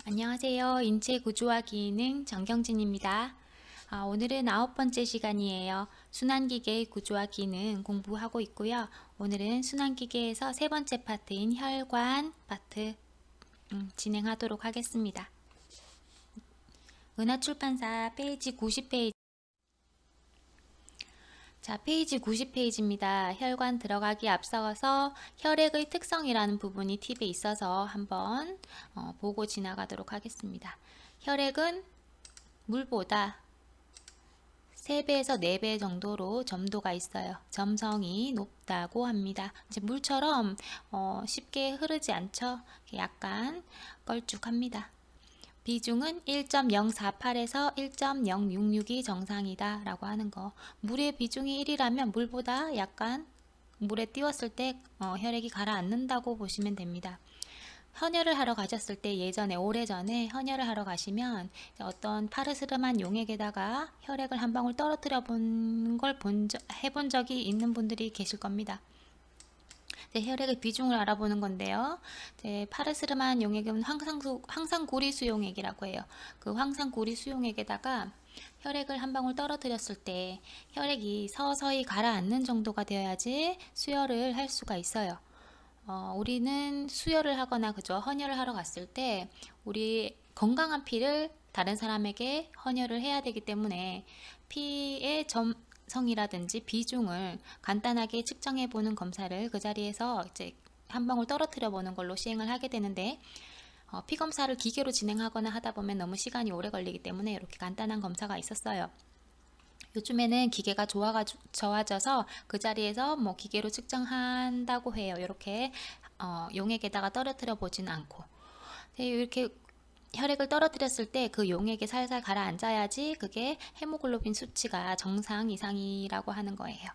안녕하세요. 인체 구조와 기능 정경진입니다. 오늘은 9번째 시간이에요. 순환기계의 구조와 기능 공부하고 있고요. 오늘은 순환기계에서 세 번째 파트인 혈관 파트 진행하도록 하겠습니다. 은하출판사 페이지 90페이지. 자, 페이지 90페이지입니다. 혈관 들어가기 앞서서 혈액의 특성이라는 부분이 팁에 있어서 한번 보고 지나가도록 하겠습니다. 혈액은 물보다 3배에서 4배 정도로 점도가 있어요. 점성이 높다고 합니다. 이제 물처럼 쉽게 흐르지 않죠. 약간 걸쭉합니다. 비중은 1.048에서 1.066이 정상이다 라고 하는 거. 물의 비중이 1이라면 물보다 약간 물에 띄웠을 때 혈액이 가라앉는다고 보시면 됩니다. 헌혈을 하러 가셨을 때 예전에 오래전에 헌혈을 하러 가시면 어떤 파르스름한 용액에다가 혈액을 한 방울 떨어뜨려 본 걸 해본 적이 있는 분들이 계실 겁니다. 혈액의 비중을 알아보는 건데요. 파르스름한 용액은 황산고리 수용액이라고 해요. 그 황산고리 수용액에다가 혈액을 한 방울 떨어뜨렸을 때 혈액이 서서히 가라앉는 정도가 되어야지 수혈을 할 수가 있어요. 우리는 수혈을 하거나 그죠, 헌혈을 하러 갔을 때 우리 건강한 피를 다른 사람에게 헌혈을 해야 되기 때문에 피의 점성이라든지 비중을 간단하게 측정해 보는 검사를 그 자리에서 이제 한 방울 떨어뜨려 보는 걸로 시행을 하게 되는데, 피 검사를 기계로 진행하거나 하다 보면 너무 시간이 오래 걸리기 때문에 이렇게 간단한 검사가 있었어요. 요즘에는 기계가 좋아져서 그 자리에서 뭐 기계로 측정한다고 해요. 이렇게 용액에다가 떨어뜨려 보지는 않고, 이렇게 혈액을 떨어뜨렸을 때 그 용액에 살살 가라앉아야지 그게 헤모글로빈 수치가 정상 이상이라고 하는 거예요.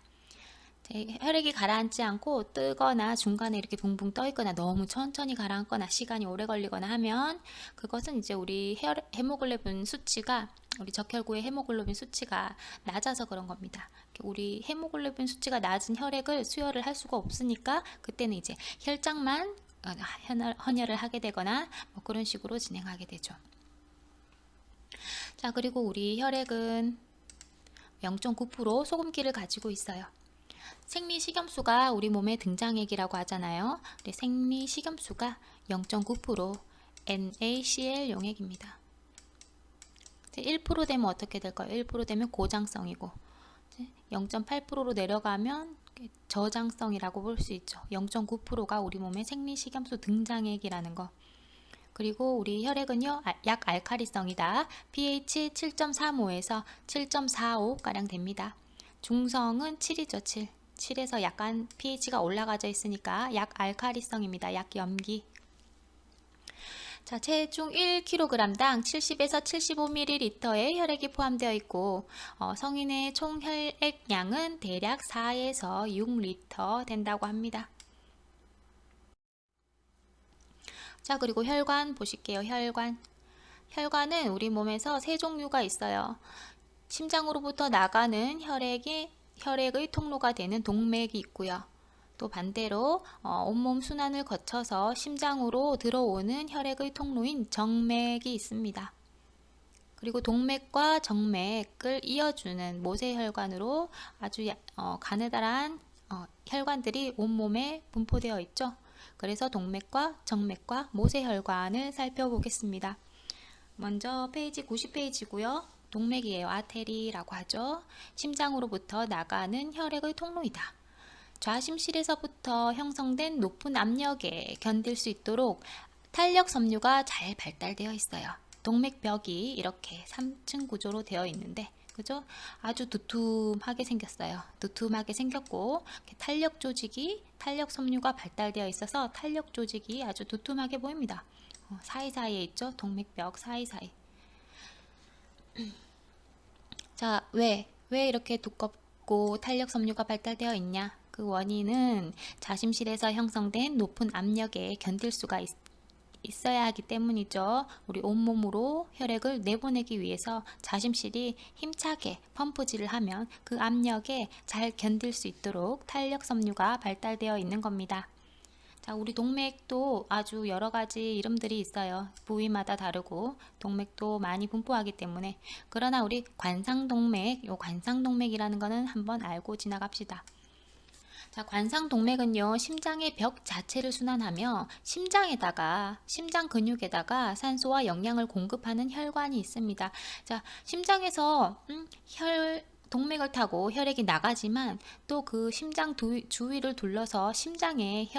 혈액이 가라앉지 않고 뜨거나 중간에 이렇게 붕붕 떠 있거나 너무 천천히 가라앉거나 시간이 오래 걸리거나 하면 그것은 이제 우리 헤모글로빈 수치가, 우리 적혈구의 헤모글로빈 수치가 낮아서 그런 겁니다. 우리 헤모글로빈 수치가 낮은 혈액을 수혈을 할 수가 없으니까 그때는 이제 혈장만 헌혈을 하게 되거나 뭐 그런 식으로 진행하게 되죠. 자, 그리고 우리 혈액은 0.9% 소금기를 가지고 있어요. 생리식염수가 우리 몸의 등장액이라고 하잖아요. 생리식염수가 0.9% NaCl 용액입니다. 1% 되면 어떻게 될까요? 1% 되면 고장성이고 0.8%로 내려가면 저장성이라고 볼 수 있죠. 0.9%가 우리 몸의 생리식염수 등장액이라는 거. 그리고 우리 혈액은요, 약 알칼리성이다. pH 7.35에서 7.45가량 됩니다. 중성은 7이죠. 7에서 약간 pH가 올라가져 있으니까 약 알칼리성입니다. 약 염기. 자, 체중 1kg당 70에서 75ml의 혈액이 포함되어 있고, 성인의 총 혈액량은 대략 4에서 6L 된다고 합니다. 자, 그리고 혈관 보실게요. 혈관은 우리 몸에서 세 종류가 있어요. 심장으로부터 나가는 혈액의 통로가 되는 동맥이 있고요. 또 반대로 온몸 순환을 거쳐서 심장으로 들어오는 혈액의 통로인 정맥이 있습니다. 그리고 동맥과 정맥을 이어주는 모세혈관으로 아주 가느다란 혈관들이 온몸에 분포되어 있죠. 그래서 동맥과 정맥과 모세혈관을 살펴보겠습니다. 먼저 페이지 90페이지고요. 동맥이에요. 아테리라고 하죠. 심장으로부터 나가는 혈액의 통로이다. 좌심실에서부터 형성된 높은 압력에 견딜 수 있도록 탄력 섬유가 잘 발달되어 있어요. 동맥벽이 이렇게 3층 구조로 되어 있는데, 그죠? 아주 두툼하게 생겼어요. 두툼하게 생겼고 탄력 섬유가 발달되어 있어서 탄력 조직이 아주 두툼하게 보입니다. 사이사이에 있죠? 동맥벽 사이사이. 자, 왜 이렇게 두껍고 탄력 섬유가 발달되어 있냐? 그 원인은 자심실에서 형성된 높은 압력에 견딜 수가 있어야 하기 때문이죠. 우리 온몸으로 혈액을 내보내기 위해서 자심실이 힘차게 펌프질을 하면 그 압력에 잘 견딜 수 있도록 탄력 섬유가 발달되어 있는 겁니다. 자, 우리 동맥도 아주 여러 가지 이름들이 있어요. 부위마다 다르고 동맥도 많이 분포하기 때문에. 그러나 우리 관상동맥, 요 관상동맥이라는 거는 한번 알고 지나갑시다. 자, 관상동맥은요, 심장의 벽 자체를 순환하며 심장 근육에다가 산소와 영양을 공급하는 혈관이 있습니다. 자, 심장에서 동맥을 타고 혈액이 나가지만 또 그 심장 주위를 둘러서 심장에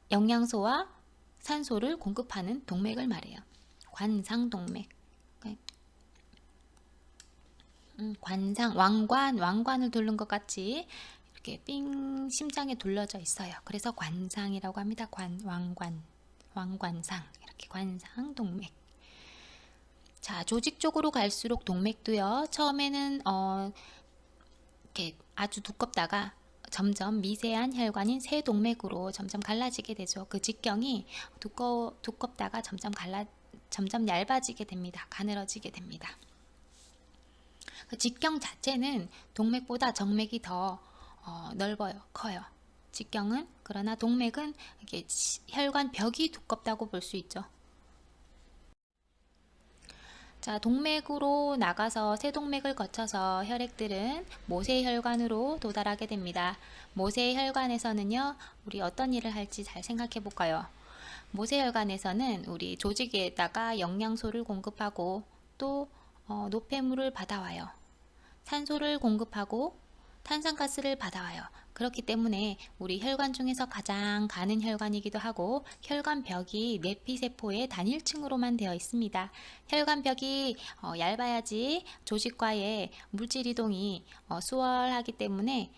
영양소와 산소를 공급하는 동맥을 말해요. 관상동맥. 왕관을 두른 것 같이 이렇게 삥 심장에 둘러져 있어요. 그래서 관상이라고 합니다. 왕관상, 이렇게 관상 동맥. 자, 조직 쪽으로 갈수록 동맥도요. 처음에는 이렇게 아주 두껍다가 점점 미세한 혈관인 세동맥으로 점점 갈라지게 되죠. 그 직경이 두껍다가 점점 얇아지게 됩니다. 가늘어지게 됩니다. 그 직경 자체는 동맥보다 정맥이 더 넓어요, 커요. 직경은. 그러나 동맥은 이게 혈관 벽이 두껍다고 볼 수 있죠. 자, 동맥으로 나가서 세동맥을 거쳐서 혈액들은 모세혈관으로 도달하게 됩니다. 모세혈관에서는요, 우리 어떤 일을 할지 잘 생각해 볼까요? 모세혈관에서는 우리 조직에다가 영양소를 공급하고 또 노폐물을 받아와요. 산소를 공급하고 탄산가스를 받아와요. 그렇기 때문에 우리 혈관 중에서 가장 가는 혈관이기도 하고 혈관벽이 내피세포의 단일층으로만 되어 있습니다. 혈관벽이 얇아야지 조직과의 물질 이동이 수월하기 때문에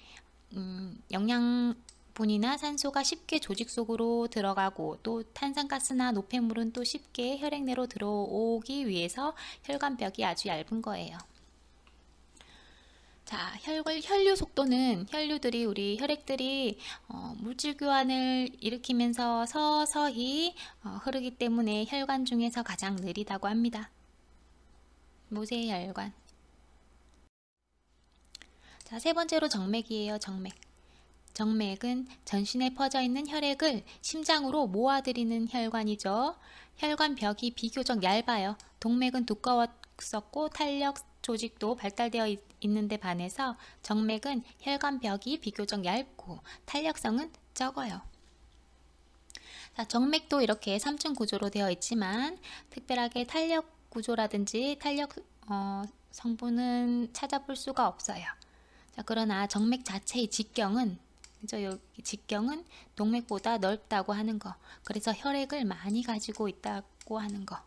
영양분이나 산소가 쉽게 조직 속으로 들어가고 또 탄산가스나 노폐물은 또 쉽게 혈액 내로 들어오기 위해서 혈관벽이 아주 얇은 거예요. 자, 혈류 속도는 우리 혈액들이 물질 교환을 일으키면서 서서히 흐르기 때문에 혈관 중에서 가장 느리다고 합니다. 모세혈관. 자, 세 번째로 정맥이에요. 정맥은 전신에 퍼져 있는 혈액을 심장으로 모아들이는 혈관이죠. 혈관 벽이 비교적 얇아요. 동맥은 두꺼웠었고 탄력 조직도 발달되어 있는데 반해서 정맥은 혈관 벽이 비교적 얇고 탄력성은 적어요. 자, 정맥도 이렇게 3층 구조로 되어 있지만 특별하게 탄력 구조라든지 탄력 성분은 찾아볼 수가 없어요. 자, 그러나 정맥 자체의 직경은 동맥보다 넓다고 하는 거. 그래서 혈액을 많이 가지고 있다고 하는 거.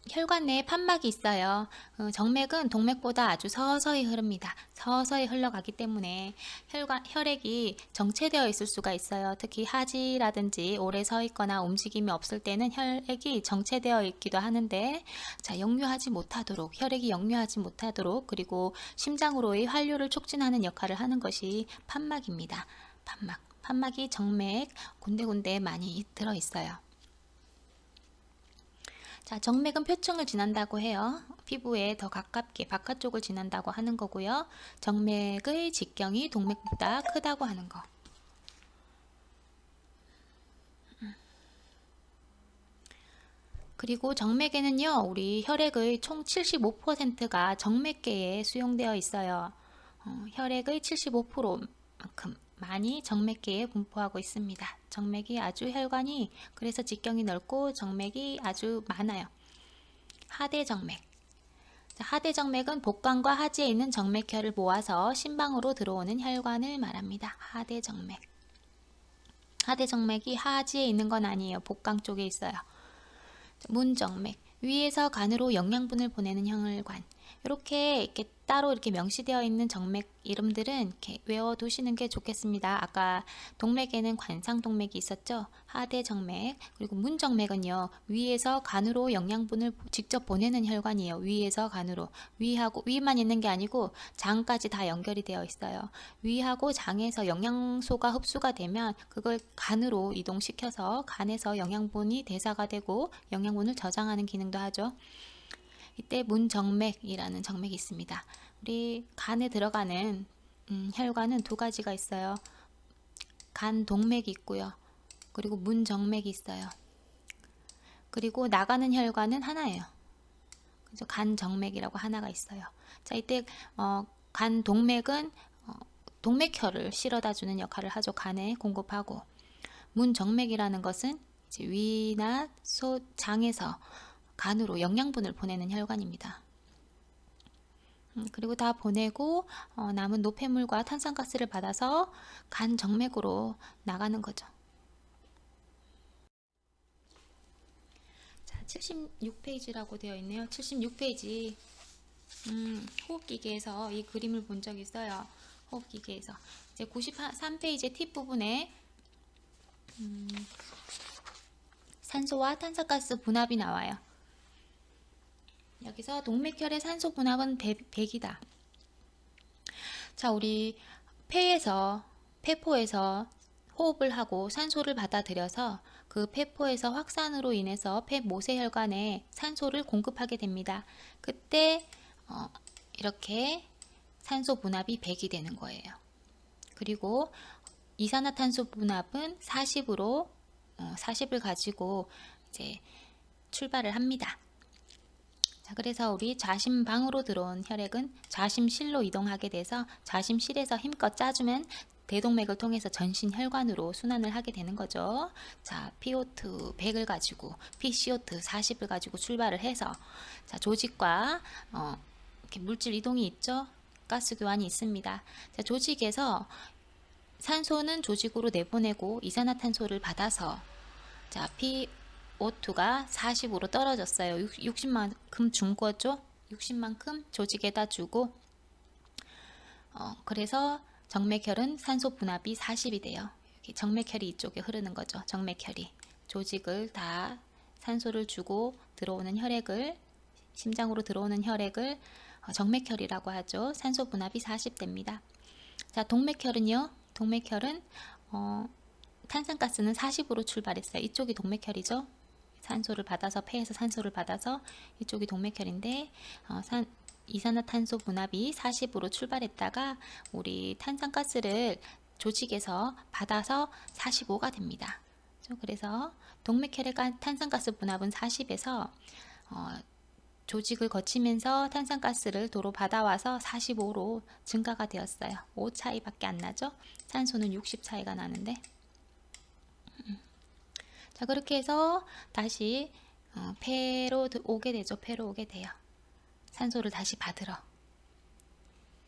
혈관 내에 판막이 있어요. 정맥은 동맥보다 아주 서서히 흐릅니다. 서서히 흘러가기 때문에 혈액이 정체되어 있을 수가 있어요. 특히 하지라든지 오래 서 있거나 움직임이 없을 때는 혈액이 정체되어 있기도 하는데, 자, 혈액이 역류하지 못하도록 그리고 심장으로의 활류를 촉진하는 역할을 하는 것이 판막입니다. 판막이 정맥 군데군데 많이 들어 있어요. 자, 정맥은 표층을 지난다고 해요. 피부에 더 가깝게 바깥쪽을 지난다고 하는 거고요. 정맥의 직경이 동맥보다 크다고 하는 거. 그리고 정맥에는요, 우리 혈액의 총 75%가 정맥계에 수용되어 있어요. 혈액의 75%만큼 많이 정맥계에 분포하고 있습니다. 정맥이 아주 혈관이 그래서 직경이 넓고 정맥이 아주 많아요. 하대정맥. 하대정맥은 복강과 하지에 있는 정맥혈을 모아서 심방으로 들어오는 혈관을 말합니다. 하대정맥이 하지에 있는 건 아니에요. 복강 쪽에 있어요. 문정맥. 위에서 간으로 영양분을 보내는 혈관. 이렇게 따로 이렇게 명시되어 있는 정맥 이름들은 이렇게 외워두시는 게 좋겠습니다. 아까 동맥에는 관상동맥이 있었죠. 하대정맥. 그리고 문정맥은요, 위에서 간으로 영양분을 직접 보내는 혈관이에요. 위에서 간으로. 위만 있는 게 아니고 장까지 다 연결이 되어 있어요. 위하고 장에서 영양소가 흡수가 되면 그걸 간으로 이동시켜서 간에서 영양분이 대사가 되고 영양분을 저장하는 기능도 하죠. 이때 문정맥이라는 정맥이 있습니다. 우리 간에 들어가는 혈관은 두 가지가 있어요. 간 동맥이 있고요. 그리고 문정맥이 있어요. 그리고 나가는 혈관은 하나예요. 그래서 간 정맥이라고 하나가 있어요. 자, 이때 간 동맥은 동맥혈을 실어다 주는 역할을 하죠. 간에 공급하고, 문정맥이라는 것은 이제 위나 장에서 간으로 영양분을 보내는 혈관입니다. 그리고 다 보내고 남은 노폐물과 탄산가스를 받아서 간 정맥으로 나가는 거죠. 자, 76페이지라고 되어 있네요. 76페이지. 호흡기계에서 이 그림을 본 적이 있어요. 호흡기계에서. 이제 93페이지 팁 부분에 산소와 탄산가스 분압이 나와요. 여기서 동맥혈의 산소 분압은 100이다. 자, 우리 폐포에서 호흡을 하고 산소를 받아들여서 그 폐포에서 확산으로 인해서 폐모세혈관에 산소를 공급하게 됩니다. 그때 이렇게 산소 분압이 100이 되는 거예요. 그리고 이산화탄소 분압은 40을 가지고 이제 출발을 합니다. 자, 그래서 우리 좌심방으로 들어온 혈액은 좌심실로 이동하게 돼서 좌심실에서 힘껏 짜주면 대동맥을 통해서 전신 혈관으로 순환을 하게 되는 거죠. 자, PO2 100을 가지고 PCO2 40을 가지고 출발을 해서, 자, 조직과 이렇게 물질 이동이 있죠. 가스 교환이 있습니다. 자, 조직에서 산소는 조직으로 내보내고 이산화탄소를 받아서, 자, PO2가 40으로 떨어졌어요. 60만큼 준 거죠. 60만큼 조직에다 주고, 그래서 정맥혈은 산소 분압이 40이 돼요. 여기 정맥혈이 이쪽에 흐르는 거죠. 정맥혈이 조직을 다 산소를 주고 들어오는 혈액을, 심장으로 들어오는 혈액을 정맥혈이라고 하죠. 산소 분압이 40됩니다. 자, 동맥혈은요. 동맥혈은 탄산가스는 40으로 출발했어요. 이쪽이 동맥혈이죠. 산소를 받아서, 폐에서 산소를 받아서 이쪽이 동맥혈인데, 이산화탄소 분압이 40으로 출발했다가 우리 탄산가스를 조직에서 받아서 45가 됩니다. 그래서 동맥혈의 탄산가스 분압은 40에서 조직을 거치면서 탄산가스를 도로 받아와서 45로 증가가 되었어요. 5 차이밖에 안 나죠. 산소는 60 차이가 나는데. 자, 그렇게 해서 다시 폐로 오게 되죠. 폐로 오게 돼요. 산소를 다시 받으러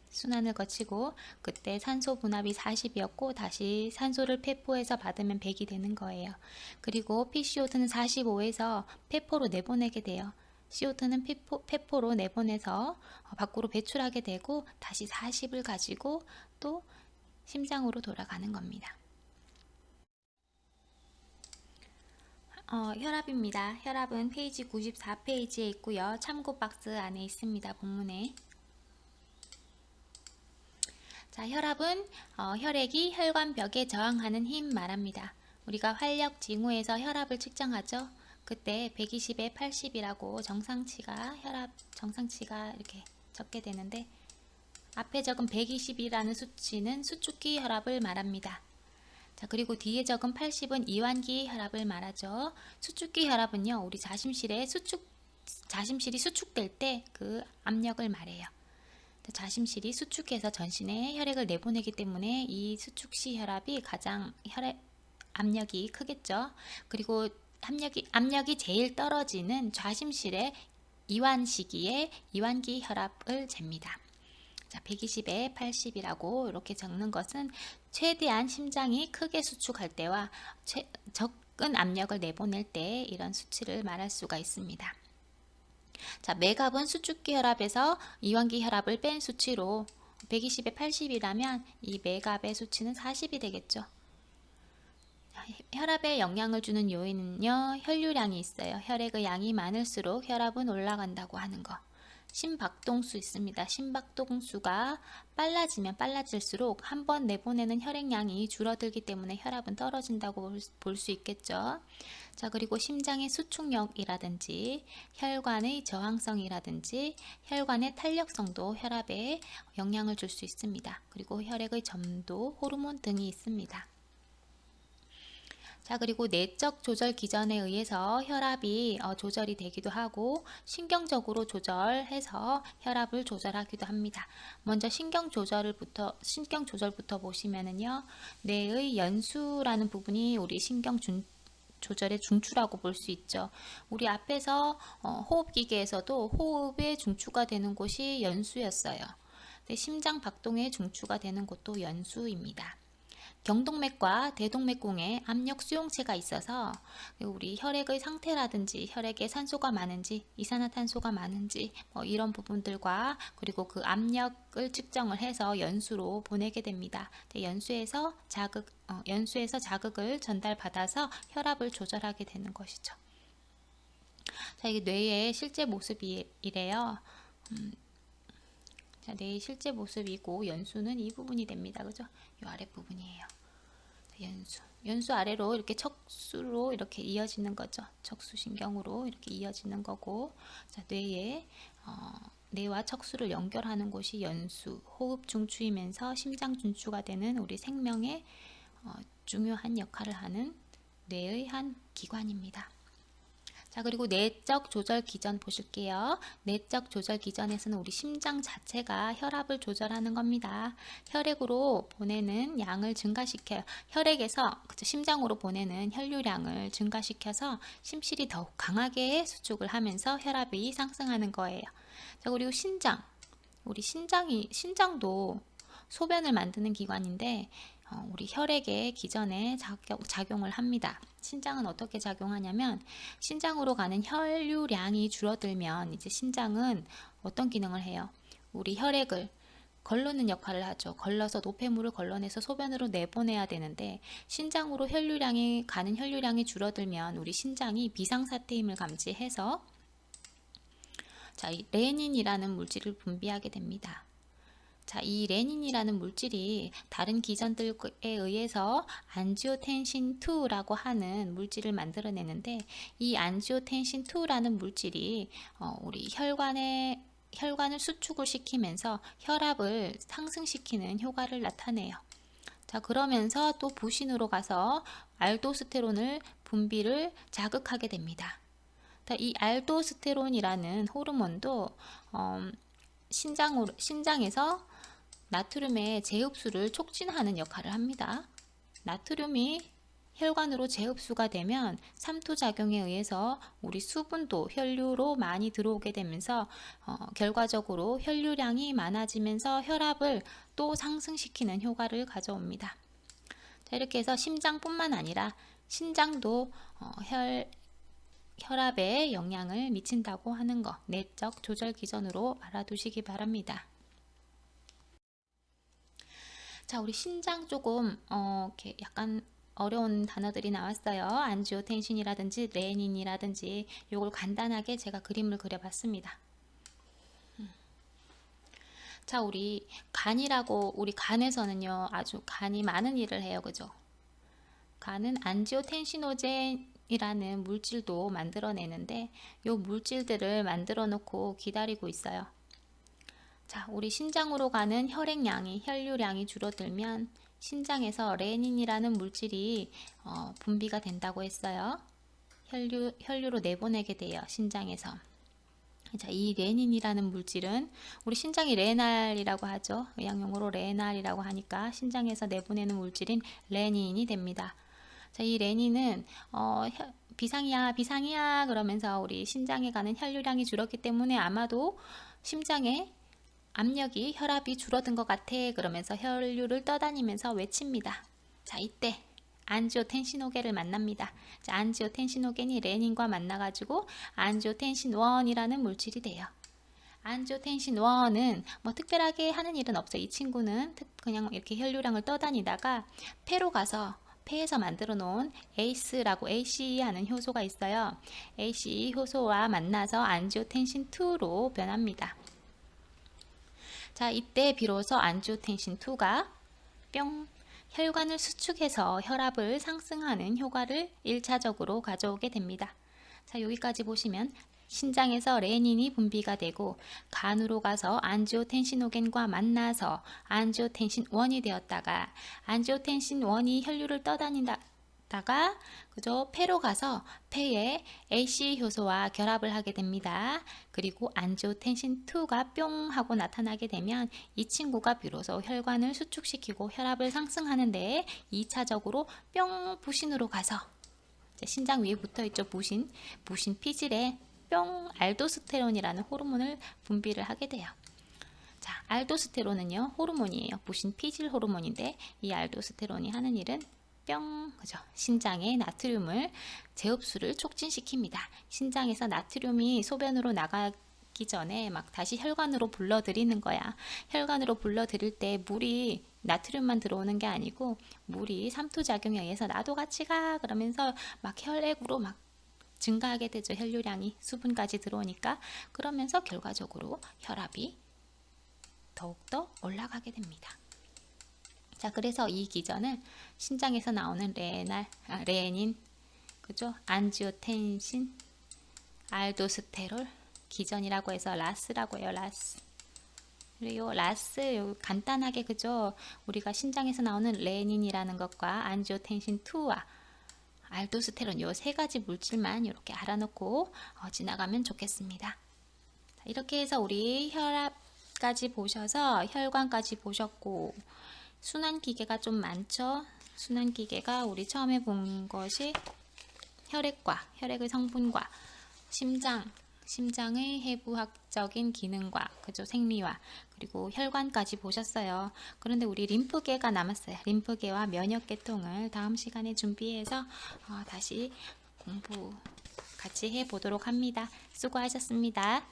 순환을 거치고, 그때 산소 분압이 40이었고 다시 산소를 폐포에서 받으면 100이 되는 거예요. 그리고 PCO2는 45에서 폐포로 내보내게 돼요. CO2는 폐포로 내보내서 밖으로 배출하게 되고 다시 40을 가지고 또 심장으로 돌아가는 겁니다. 혈압입니다. 혈압은 페이지 94페이지에 있고요. 참고 박스 안에 있습니다. 본문에. 자, 혈압은 혈액이 혈관벽에 저항하는 힘 말합니다. 우리가 활력 징후에서 혈압을 측정하죠. 그때 120에 80이라고 혈압 정상치가 이렇게 적게 되는데, 앞에 적은 120이라는 수치는 수축기 혈압을 말합니다. 자, 그리고 뒤에 적은 80은 이완기 혈압을 말하죠. 수축기 혈압은요, 우리 자심실이 수축될 때 그 압력을 말해요. 자심실이 수축해서 전신에 혈액을 내보내기 때문에 이 수축시 혈압이 가장 압력이 크겠죠. 그리고 압력이 제일 떨어지는 좌심실의 이완 시기에 이완기 혈압을 잽니다. 자, 120에 80이라고 이렇게 적는 것은 최대한 심장이 크게 수축할 때와 적은 압력을 내보낼 때 이런 수치를 말할 수가 있습니다. 자, 맥압은 수축기 혈압에서 이완기 혈압을 뺀 수치로 120에 80이라면 이 맥압의 수치는 40이 되겠죠. 혈압에 영향을 주는 요인은요, 혈류량이 있어요. 혈액의 양이 많을수록 혈압은 올라간다고 하는 거. 심박동수 있습니다. 심박동수가 빨라지면 빨라질수록 한 번 내보내는 혈액량이 줄어들기 때문에 혈압은 떨어진다고 볼 수 있겠죠. 자, 그리고 심장의 수축력이라든지 혈관의 저항성이라든지 혈관의 탄력성도 혈압에 영향을 줄 수 있습니다. 그리고 혈액의 점도, 호르몬 등이 있습니다. 자, 그리고 내적 조절 기전에 의해서 혈압이 조절이 되기도 하고 신경적으로 조절해서 혈압을 조절하기도 합니다. 먼저 신경 조절부터 보시면은요, 뇌의 연수라는 부분이 우리 신경 조절의 중추라고 볼 수 있죠. 우리 앞에서 호흡기계에서도 호흡의 중추가 되는 곳이 연수였어요. 심장 박동의 중추가 되는 곳도 연수입니다. 경동맥과 대동맥공에 압력 수용체가 있어서 우리 혈액의 상태라든지 혈액에 산소가 많은지 이산화탄소가 많은지 이런 부분들과 그리고 그 압력을 측정을 해서 연수로 보내게 됩니다. 연수에서 자극을 전달받아서 혈압을 조절하게 되는 것이죠. 자, 이게 뇌의 실제 모습이래요. 자, 뇌의 실제 모습이고 연수는 이 부분이 됩니다. 그죠? 이 아랫 부분이에요. 연수 아래로 이렇게 척수로 이렇게 이어지는 거죠. 척수신경으로 이렇게 이어지는 거고, 자, 뇌와 척수를 연결하는 곳이 연수, 호흡 중추이면서 심장 중추가 되는 우리 생명의 중요한 역할을 하는 뇌의 한 기관입니다. 자, 그리고 내적 조절 기전 보실게요. 내적 조절 기전에서는 우리 심장 자체가 혈압을 조절하는 겁니다. 혈액으로 보내는 양을 증가시켜요. 혈액에서 심장으로 보내는 혈류량을 증가시켜서 심실이 더욱 강하게 수축을 하면서 혈압이 상승하는 거예요. 자, 그리고 우리 신장도 소변을 만드는 기관인데 우리 혈액의 기전에 작용을 합니다. 신장은 어떻게 작용하냐면 신장으로 가는 혈류량이 줄어들면 이제 신장은 어떤 기능을 해요? 우리 혈액을 걸르는 역할을 하죠. 걸러서 노폐물을 걸러내서 소변으로 내보내야 되는데 신장으로 가는 혈류량이 줄어들면 우리 신장이 비상사태임을 감지해서 자, 이 레닌이라는 물질을 분비하게 됩니다. 자, 이 레닌이라는 물질이 다른 기전들에 의해서 안지오텐신2라고 하는 물질을 만들어내는데 이 안지오텐신2라는 물질이 우리 혈관을 수축을 시키면서 혈압을 상승시키는 효과를 나타내요. 자, 그러면서 또 부신으로 가서 알도스테론을 분비를 자극하게 됩니다. 이 알도스테론이라는 호르몬도 신장에서 나트륨의 재흡수를 촉진하는 역할을 합니다. 나트륨이 혈관으로 재흡수가 되면 삼투작용에 의해서 우리 수분도 혈류로 많이 들어오게 되면서 결과적으로 혈류량이 많아지면서 혈압을 또 상승시키는 효과를 가져옵니다. 자, 이렇게 해서 심장뿐만 아니라 신장도 혈압에 영향을 미친다고 하는 거 내적 조절 기전으로 알아두시기 바랍니다. 자, 우리 신장 조금 이렇게 약간 어려운 단어들이 나왔어요. 안지오텐신이라든지 레닌이라든지 요걸 간단하게 제가 그림을 그려봤습니다. 자, 우리 간에서는요 아주 간이 많은 일을 해요. 그죠? 간은 안지오텐시노젠이라는 물질도 만들어내는데 요 물질들을 만들어 놓고 기다리고 있어요. 자, 우리 신장으로 가는 혈류량이 줄어들면 신장에서 레닌이라는 물질이 분비가 된다고 했어요. 혈류로 내보내게 돼요. 신장에서. 자, 이 레닌이라는 물질은 우리 신장이 레날이라고 하죠. 의학용어로 레날이라고 하니까 신장에서 내보내는 물질인 레닌이 됩니다. 자, 이 레닌은 비상이야 그러면서 우리 신장에 가는 혈류량이 줄었기 때문에 아마도 심장에 혈압이 줄어든 것 같아 그러면서 혈류를 떠다니면서 외칩니다. 자, 이때 안지오텐시노겐을 만납니다. 자, 안지오텐시노겐이 레닌과 만나가지고 안지오텐신1이라는 물질이 돼요. 안지오텐신1은 뭐 특별하게 하는 일은 없어요. 이 친구는 그냥 이렇게 혈류량을 떠다니다가 폐로 가서 폐에서 만들어 놓은 ACE 하는 효소가 있어요. ACE 효소와 만나서 안지오텐신2로 변합니다. 자, 이때 비로소 안지오텐신 2가 뿅 혈관을 수축해서 혈압을 상승하는 효과를 1차적으로 가져오게 됩니다. 자, 여기까지 보시면 신장에서 레닌이 분비가 되고 간으로 가서 안지오텐신호겐과 만나서 안지오텐신 1이 되었다가 안지오텐신 1이 혈류를 떠다니다가 그죠? 폐로 가서 폐에 AC 효소와 결합을 하게 됩니다. 그리고 안지오텐신 2가 뿅 하고 나타나게 되면 이 친구가 비로소 혈관을 수축시키고 혈압을 상승하는데 2차적으로 뿅 부신으로 가서 신장 위에 붙어 있죠. 부신 피질에 뿅 알도스테론이라는 호르몬을 분비를 하게 돼요. 자, 알도스테론은요 호르몬이에요. 부신 피질 호르몬인데 이 알도스테론이 하는 일은 뿅 그죠? 신장의 나트륨을 재흡수를 촉진시킵니다. 신장에서 나트륨이 소변으로 나가기 전에 막 다시 혈관으로 불러들이는 거야. 혈관으로 불러들일 때 물이 나트륨만 들어오는 게 아니고 물이 삼투작용에 의해서 나도 같이 가 그러면서 막 혈액으로 막 증가하게 되죠. 혈류량이 수분까지 들어오니까. 그러면서 결과적으로 혈압이 더욱더 올라가게 됩니다. 자, 그래서 이 기전을 신장에서 나오는 레닌, 그죠? 안지오텐신, 알도스테롤 기전이라고 해서 라스라고 해요. 라스. 그리고 라스 간단하게 그죠? 우리가 신장에서 나오는 레닌이라는 것과 안지오텐신 2와 알도스테론 요 세 가지 물질만 이렇게 알아놓고 지나가면 좋겠습니다. 자, 이렇게 해서 우리 혈압까지 보셔서 혈관까지 보셨고 순환기계가 좀 많죠. 순환기계가 우리 처음에 본 것이 혈액의 성분과 심장의 해부학적인 기능과 그죠 생리와 그리고 혈관까지 보셨어요. 그런데 우리 림프계가 남았어요. 림프계와 면역계통을 다음 시간에 준비해서 다시 공부 같이 해보도록 합니다. 수고하셨습니다.